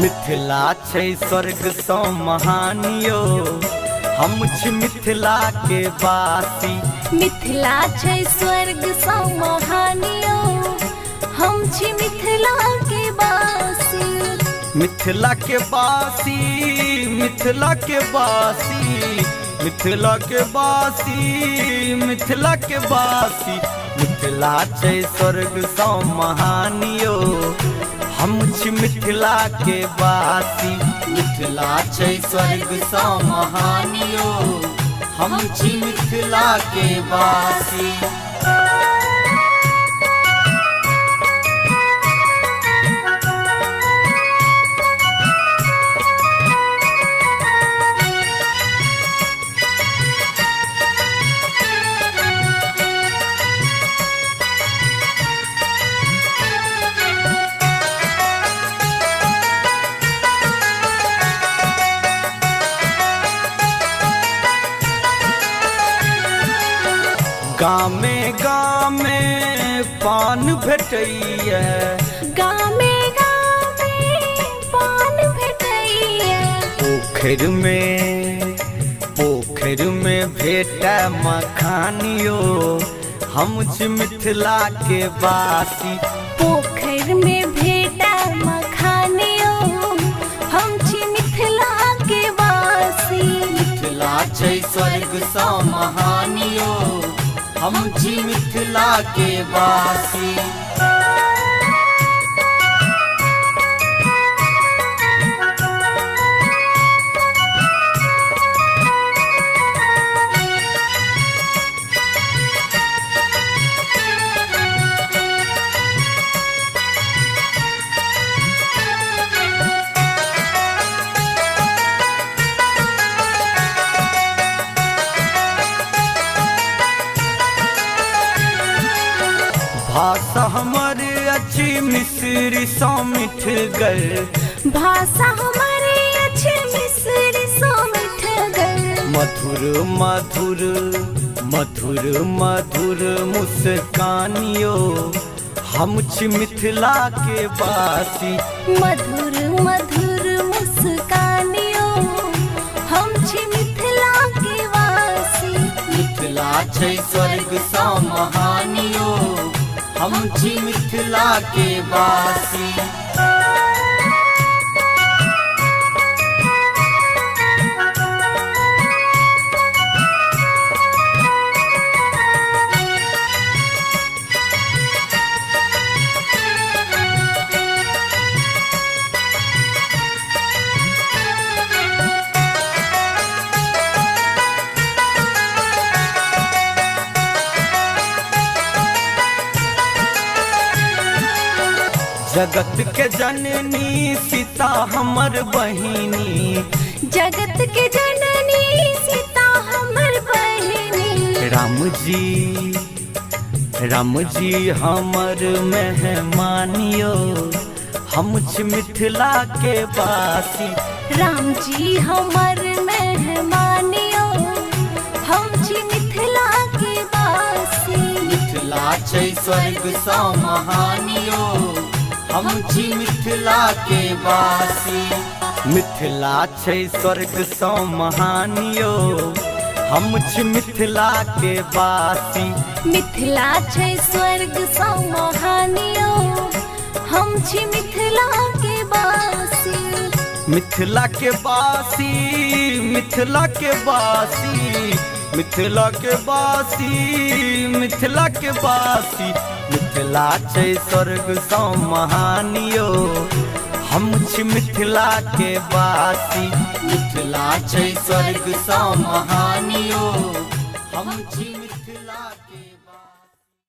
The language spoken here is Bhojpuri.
मिथिला छै स्वर्ग सँ महानियो, हम छी मिथिला के वासी। मिथिला छै स्वर्ग सँ महानियो, हम छी मिथिला के वासी। मिथिला के वासी, मिथिला के वासी, मिथिला के वासी, मिथिला के वासी। मिथिला छै स्वर्ग सँ महानियो, हम छी मिथिला के वासी। मिथिला छै स्वर्ग सँ महानियो, हम छी मिथिला के वासी। गामे गामे पान भेटैया, गामे गामे पान भेटैया। पोखरि में भेटै मखानियो, हम छी मिथिला के वासी। पोखरि में भेटै मखानियो, हम छी मिथिला के वासी। मिथिला छै स्वर्ग सँ महानियो, हम छी मिथिला के वासी। भाषा हमर अछि मिश्र सँ मिठगर, भाषा हमारे अच्छे मिश्र सँ मिठगर। मधुर मधुर मधुर मधुर मुस्कानियो, हम छी मिथिला के वासी। मधुर मधुर मुस्कानियो, हम छी मिथिला के वासी। मिथिला छै स्वर्ग सँ महानियो, हम छी मिथिला के वासी। जगत के जननी सीता हमर बहिनी, जगत के जननी सीता हमर बहिनी। राम जी हमर मेहमानियो, हम छी मिथिला के वासी। राम जी हमर मेहमानियो, हम छी मिथिला के वासी। मिथिला छै स्वर्ग सँ महानियो, हम छी मिथिला के वासी। मिथिला छै स्वर्ग सँ महानियो, हम छी मिथिला के वासी। मिथिला छै स्वर्ग सँ महानियो, हम छी मिथिला के वासी। मिथिला के वासी, मिथिला के वासी, मिथिला के वासी, मिथिला के वासी। मिथिला छै स्वर्ग सँ महानियो, हम छी मिथिला के वासी। मिथिला छै स्वर्ग सँ महानियो, हम छी